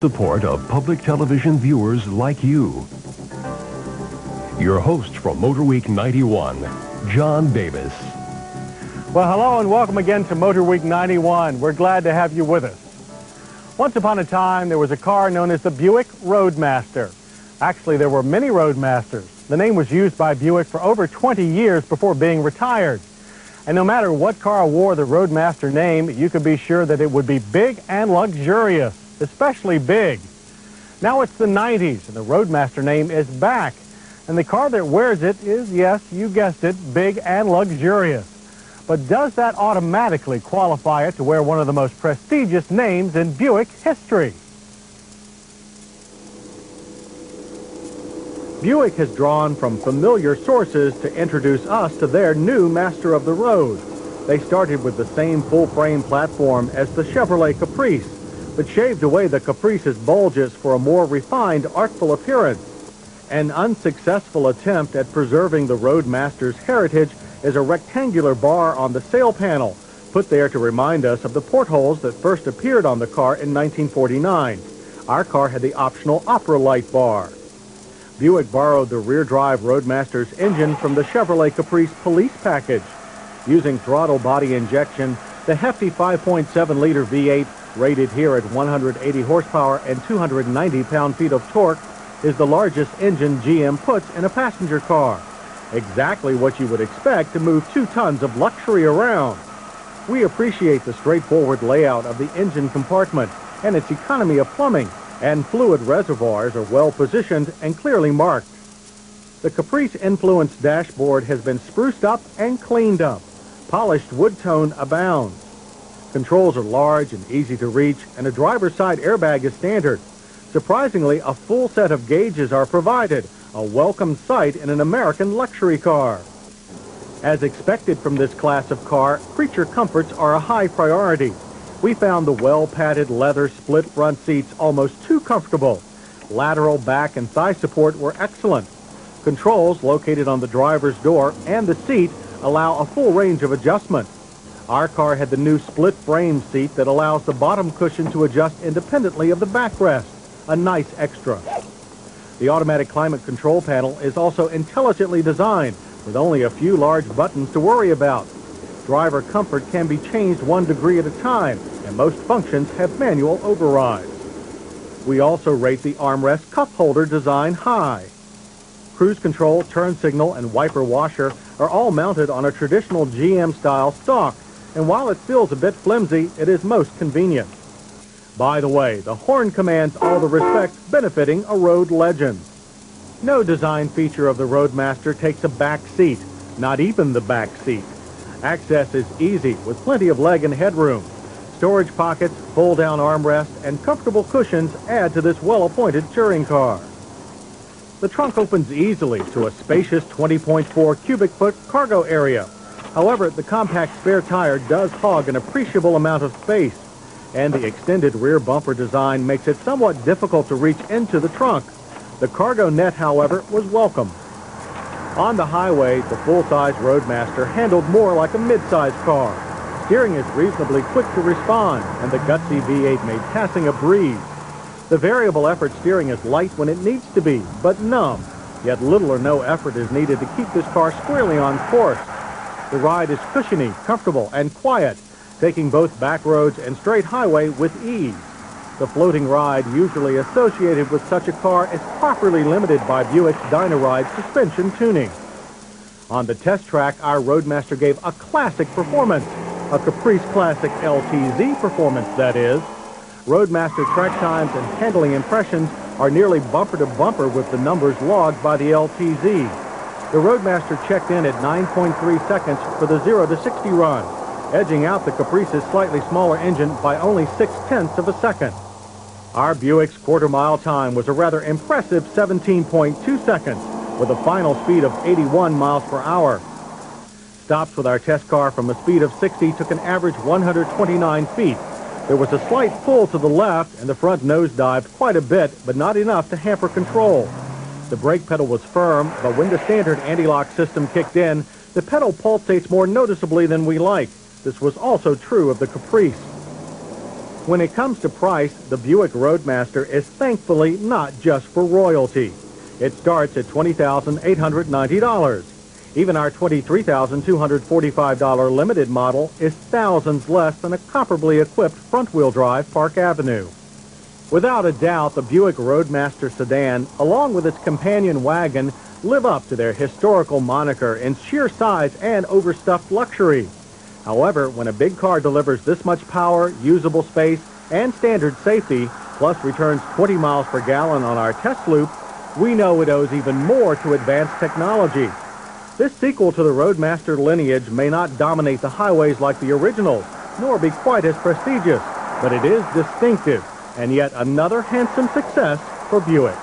Support of public television viewers like you. Your host from Motor Week 91, John Davis. Well, hello and welcome again to Motor Week 91. We're glad to have you with us. Once upon a time, there was a car known as the Buick Roadmaster. Actually, there were many Roadmasters. The name was used by Buick for over 20 years before being retired. And no matter what car wore the Roadmaster name, you could be sure that it would be big and luxurious. Especially big. Now it's the 90s and the Roadmaster name is back. And the car that wears it is, yes, you guessed it, big and luxurious. But does that automatically qualify it to wear one of the most prestigious names in Buick history? Buick has drawn from familiar sources to introduce us to their new master of the road. They started with the same full-frame platform as the Chevrolet Caprice, but shaved away the Caprice's bulges for a more refined, artful appearance. An unsuccessful attempt at preserving the Roadmaster's heritage is a rectangular bar on the sail panel, put there to remind us of the portholes that first appeared on the car in 1949. Our car had the optional opera light bar. Buick borrowed the rear-drive Roadmaster's engine from the Chevrolet Caprice police package. Using throttle body injection, the hefty 5.7-liter V8, rated here at 180 horsepower and 290 pound-feet of torque, is the largest engine GM puts in a passenger car. Exactly what you would expect to move 2 tons of luxury around. We appreciate the straightforward layout of the engine compartment and its economy of plumbing, and fluid reservoirs are well positioned and clearly marked. The Caprice-influenced dashboard has been spruced up and cleaned up. Polished wood tone abounds. Controls are large and easy to reach, and a driver's side airbag is standard. Surprisingly, a full set of gauges are provided, a welcome sight in an American luxury car. As expected from this class of car, creature comforts are a high priority. We found the well-padded leather split front seats almost too comfortable. Lateral back and thigh support were excellent. Controls located on the driver's door and the seat allow a full range of adjustment. Our car had the new split frame seat that allows the bottom cushion to adjust independently of the backrest, a nice extra. The automatic climate control panel is also intelligently designed, with only a few large buttons to worry about. Driver comfort can be changed 1 degree at a time, and most functions have manual overrides. We also rate the armrest cup holder design high. Cruise control, turn signal, and wiper washer are all mounted on a traditional GM-style stock, and while it feels a bit flimsy, it is most convenient. By the way, the horn commands all the respect benefiting a road legend. No design feature of the Roadmaster takes a back seat, not even the back seat. Access is easy with plenty of leg and headroom. Storage pockets, fold-down armrest, and comfortable cushions add to this well-appointed touring car. The trunk opens easily to a spacious 20.4 cubic foot cargo area. However, the compact spare tire does hog an appreciable amount of space, and the extended rear bumper design makes it somewhat difficult to reach into the trunk. The cargo net, however, was welcome. On the highway, the full-size Roadmaster handled more like a mid-size car. Steering is reasonably quick to respond, and the gutsy V8 made passing a breeze. The variable effort steering is light when it needs to be, but numb. Yet little or no effort is needed to keep this car squarely on course. The ride is cushiony, comfortable, and quiet, taking both back roads and straight highway with ease. The floating ride usually associated with such a car is properly limited by Buick's Dynaride suspension tuning. On the test track, our Roadmaster gave a classic performance, a Caprice Classic LTZ performance, that is. Roadmaster track times and handling impressions are nearly bumper to bumper with the numbers logged by the LTZ. The Roadmaster checked in at 9.3 seconds for the 0 to 60 run, edging out the Caprice's slightly smaller engine by only 0.6 of a second. Our Buick's quarter-mile time was a rather impressive 17.2 seconds, with a final speed of 81 miles per hour. Stops with our test car from a speed of 60 took an average 129 feet. There was a slight pull to the left, and the front nosedived quite a bit, but not enough to hamper control. The brake pedal was firm, but when the standard anti-lock system kicked in, the pedal pulsates more noticeably than we like. This was also true of the Caprice. When it comes to price, the Buick Roadmaster is thankfully not just for royalty. It starts at $20,890. Even our $23,245 limited model is thousands less than a comparably equipped front-wheel drive Park Avenue. Without a doubt, the Buick Roadmaster sedan, along with its companion wagon, live up to their historical moniker in sheer size and overstuffed luxury. However, when a big car delivers this much power, usable space, and standard safety, plus returns 20 miles per gallon on our test loop, we know it owes even more to advanced technology. This sequel to the Roadmaster lineage may not dominate the highways like the originals, nor be quite as prestigious, but it is distinctive, and yet another handsome success for Buick.